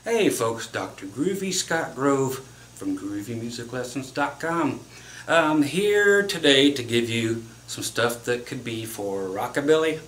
Hey folks, Dr. Groovy Scott Grove from GroovyMusicLessons.com. I'm here today to give you some stuff that could be for rockabilly,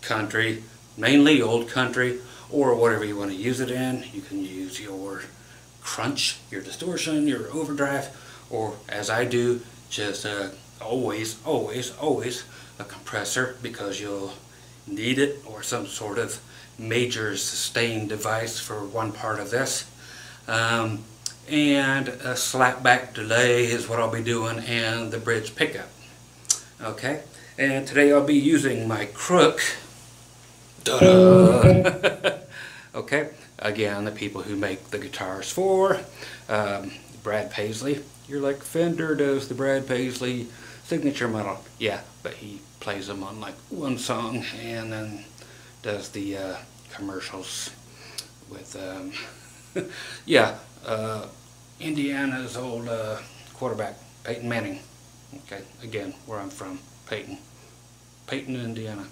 country, mainly old country, or whatever you want to use it in. You can use your crunch, your distortion, your overdrive, or as I do, just always a compressor, because you'll need it, or some sort of major sustain device for one part of this. And a slapback delay is what I'll be doing, and the bridge pickup. Okay, and today I'll be using my crook. Okay, again, the people who make the guitars for Brad Paisley. You're like, Fender does the Brad Paisley signature model. Yeah, but he plays them on like one song and then does the commercials with Indiana's old quarterback, Peyton Manning. Okay, again, where I'm from, Peyton, Indiana.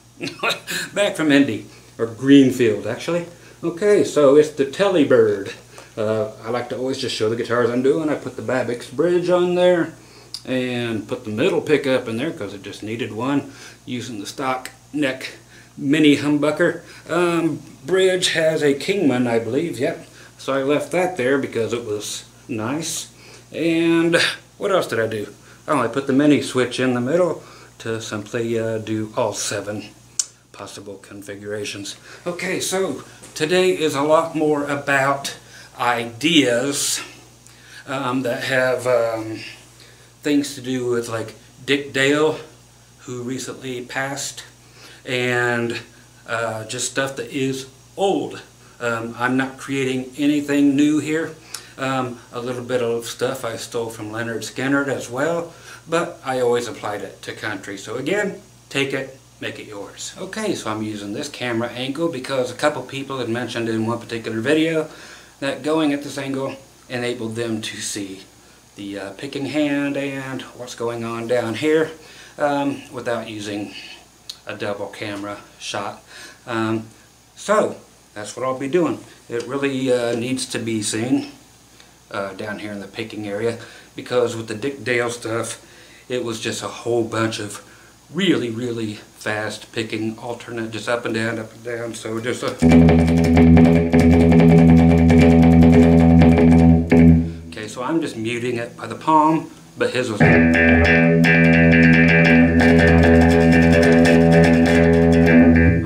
Back from Indy, or Greenfield actually. Okay, so it's the Telebird. I like to always just show the guitars I'm doing. I put the Babbitt's bridge on there and put the middle pickup in there because it just needed one, using the stock neck mini humbucker. Bridge has a Kingman, I believe, yep. So I left that there because it was nice. And what else did I do? Oh, I put the mini switch in the middle to simply do all 7 possible configurations. Okay, so today is a lot more about ideas that have things to do with like Dick Dale, who recently passed, and just stuff that is old. I'm not creating anything new here. A little bit of stuff I stole from Skynyrd as well, but I always applied it to country. So again, take it, make it yours. Okay, so I'm using this camera angle because a couple people had mentioned in one particular video that going at this angle enabled them to see the picking hand and what's going on down here without using a double camera shot. So that's what I'll be doing. It really needs to be seen down here in the picking area, because with the Dick Dale stuff, it was just a whole bunch of really fast picking, alternate, just up and down, so just a... Okay, so I'm just muting it by the palm, but his was...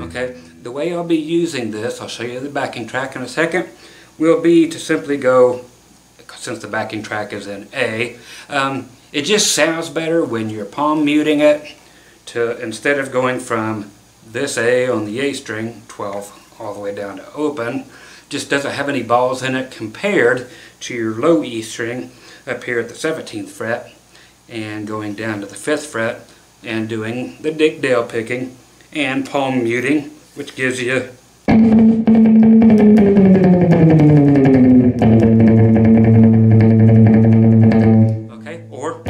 Okay, the way I'll be using this, I'll show you the backing track in a second, will be to simply go, since the backing track is in A, it just sounds better when you're palm muting it, to instead of going from this A on the A string, 12, all the way down to open, just doesn't have any balls in it compared to your low E string up here at the 17th fret and going down to the 5th fret and doing the Dick Dale picking and palm muting, which gives you okay, or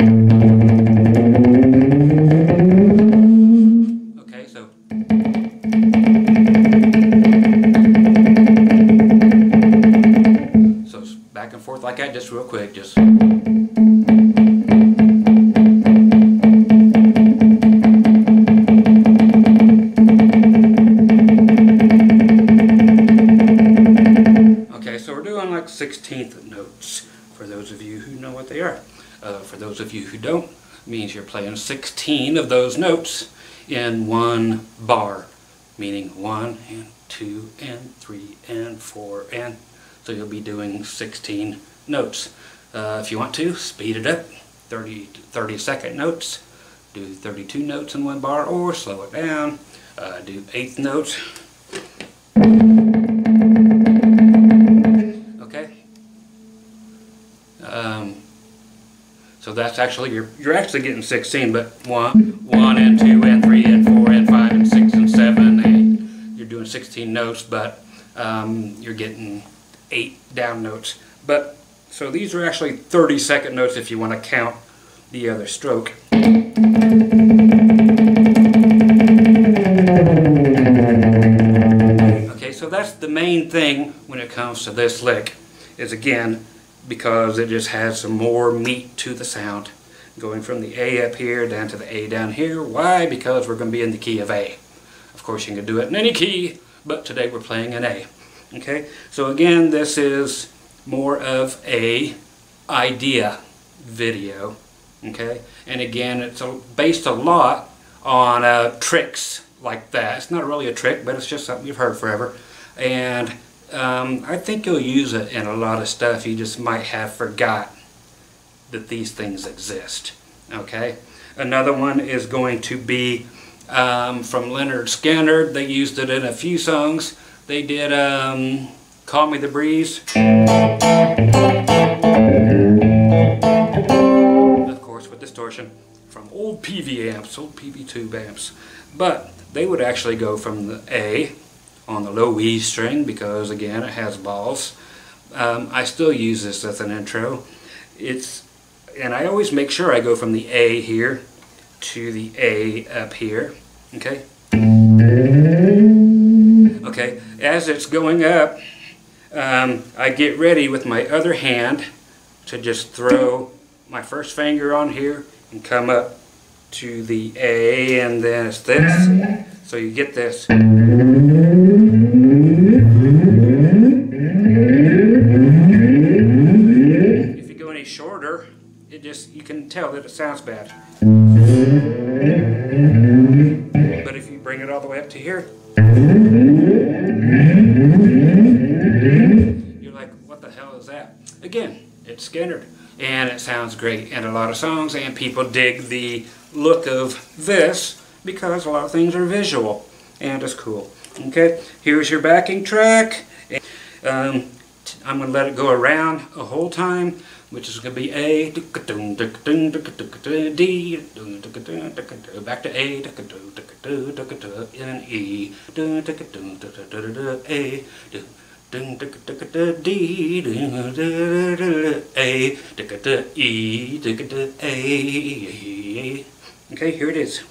okay, so it's back and forth like that, just real quick, just okay, so we're doing like 16th notes, for those of you who know what they are. For those of you who don't, it means you're playing 16 of those notes in one bar, meaning 1 and 2 and 3 and 4, and so you'll be doing 16 notes. If you want to, speed it up, 30-second notes, do 32 notes in one bar, or slow it down, do 8th notes. Okay. So that's actually, you're actually getting 16, but 1 and 2 and 3 and 4 and 5 and 6 and 7, and you're doing 16 notes, but you're getting 8 down notes. But so these are actually 30-second notes if you want to count the other stroke. Okay, so that's the main thing when it comes to this lick is, again, because it just has some more meat to the sound, going from the A up here down to the A down here. Why? Because we're going to be in the key of A. Of course you can do it in any key, but today we're playing an A. Okay, so again, this is more of a idea video. Okay, and again, it's based a lot on tricks like that. It's not really a trick, but it's just something you've heard forever, and I think you'll use it in a lot of stuff. You just might have forgot that these things exist. Okay, another one is going to be from Leonard Skynyrd. They used it in a few songs. They did Call Me the Breeze. Of course with distortion from old PV amps, old PV tube amps. But they would actually go from the A on the low E string because, again, it has balls. I still use this as an intro. And I always make sure I go from the A here to the A up here. Okay? Okay, as it's going up, I get ready with my other hand to just throw my first finger on here and come up to the A, and then it's this. So you get this. If you go any shorter, you can tell that it sounds bad. But if you bring it all the way up to here, you're like, what the hell is that? Again, it's Skynyrd, and it sounds great in a lot of songs, and people dig the look of this because a lot of things are visual, and it's cool. Okay, here's your backing track. I'm going to let it go around a whole time, which is going to be A, D, back to A, and E, A, E, okay, here it is.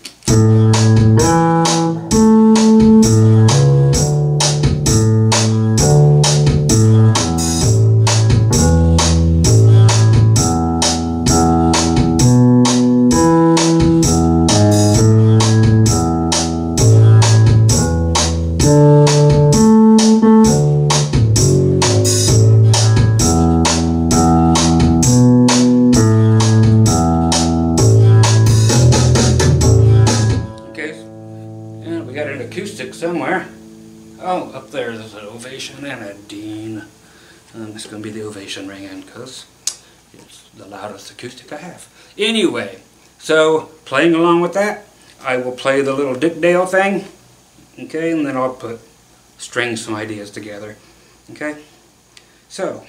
Somewhere. Oh, up there's an ovation and a Dean. It's going to be the ovation ringing because it's the loudest acoustic I have. Anyway, so playing along with that, I will play the little Dick Dale thing. Okay, and then I'll string some ideas together. Okay, so.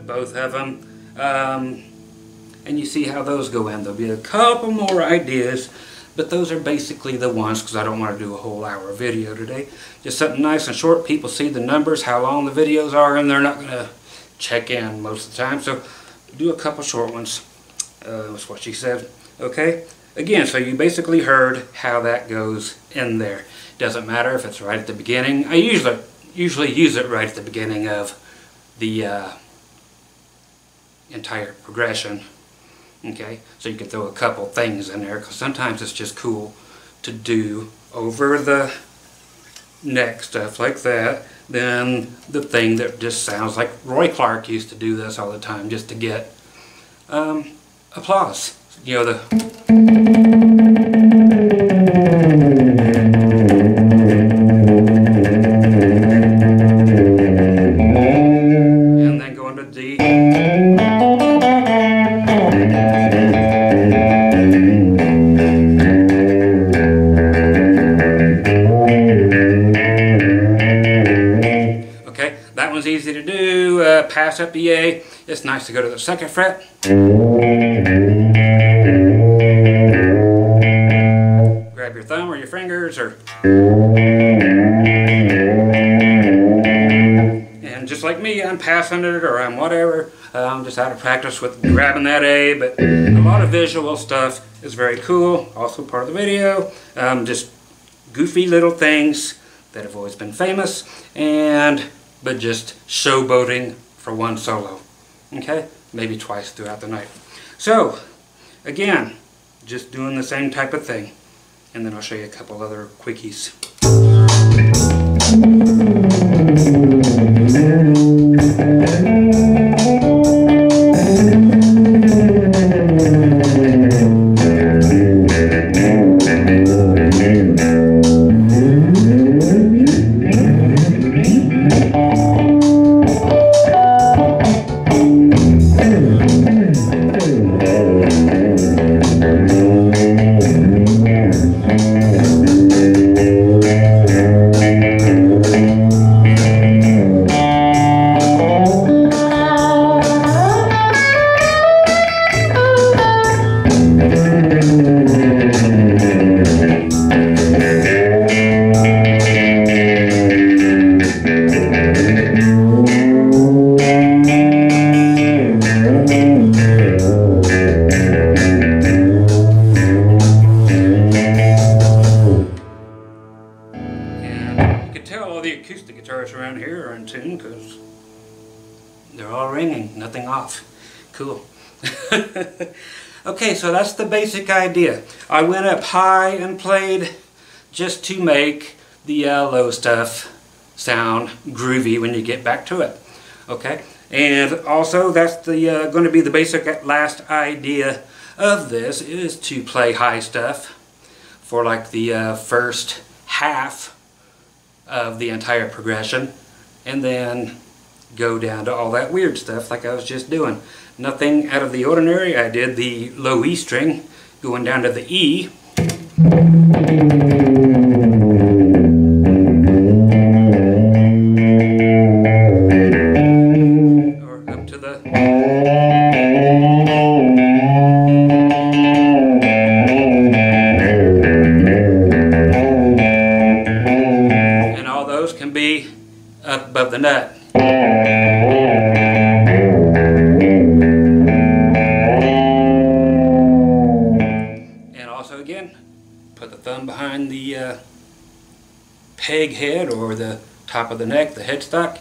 Both of them, and you see how those go in. There'll be a couple more ideas, but those are basically the ones, because I don't want to do a whole hour video today. Just something nice and short. People see the numbers, how long the videos are, and they're not going to check in most of the time, so do a couple short ones. That's what she said. Okay, again, so you basically heard how that goes in there. Doesn't matter if it's right at the beginning. I usually use it right at the beginning of the entire progression. Okay, so you can throw a couple things in there because sometimes it's just cool to do over the neck stuff like that. Then the thing that just sounds like Roy Clark used to do this all the time just to get applause. You know, the and then going to D. pass up the A, it's nice to go to the 2nd fret. Grab your thumb or your fingers, and just like me, I'm passing it or I'm whatever. I'm just out of practice with grabbing that A, but a lot of visual stuff is very cool. Also part of the video. Just goofy little things that have always been famous, but just showboating for one solo. Okay? Maybe twice throughout the night. So, again, just doing the same type of thing. And then I'll show you a couple other quickies. Acoustic guitars around here are in tune because they're all ringing, nothing off. Cool. Okay, so that's the basic idea. I went up high and played just to make the low stuff sound groovy when you get back to it. Okay, and also that's the going to be the basic last idea of this, is to play high stuff for like the first half of the entire progression, and then go down to all that weird stuff like I was just doing. Nothing out of the ordinary. I did the low E string going down to the E. Or up to the... can be up above the nut. And also again, put the thumb behind the peg head or the top of the neck, the headstock.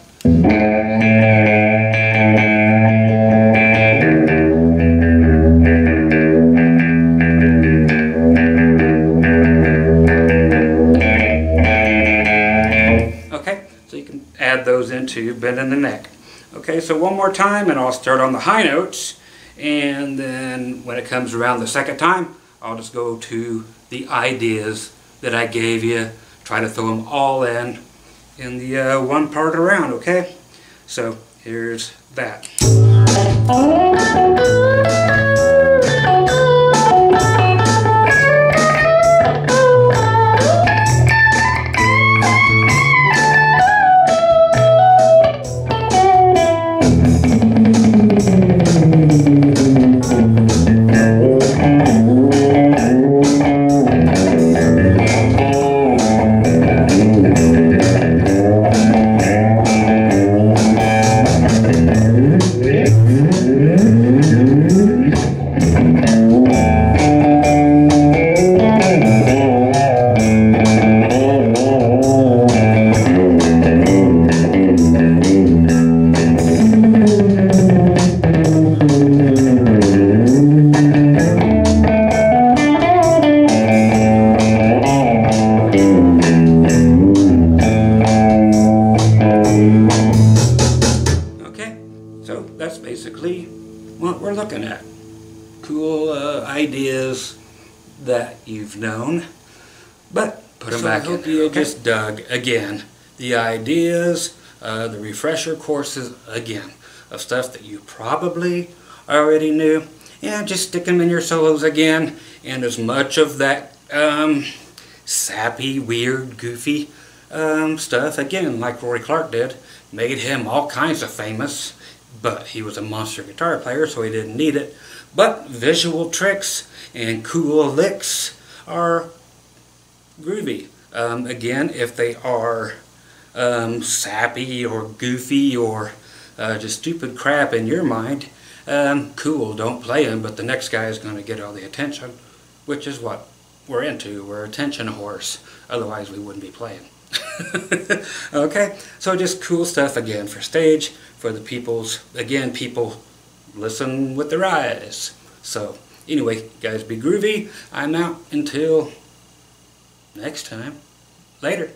Add those into bending the neck. Okay, so one more time and I'll start on the high notes, and then when it comes around the 2nd time, I'll just go to the ideas that I gave you, try to throw them all in the one part around, okay? So here's that. basically what we're looking at. Cool ideas that you've known, but put them back in. I hope you just dug again the ideas, the refresher courses again of stuff that you probably already knew, and just stick them in your solos again, and as much of that sappy, weird, goofy stuff, again, like Rory Clark did, made him all kinds of famous, but he was a monster guitar player, so he didn't need it. But visual tricks and cool licks are groovy. Again, if they are sappy or goofy or just stupid crap in your mind, cool, don't play them, but the next guy is going to get all the attention, which is what we're into. We're attention whores. Otherwise, we wouldn't be playing. Okay, so just cool stuff again for stage, for the people's, again, people listen with their eyes. So anyway, guys, be groovy. I'm out until next time. Later.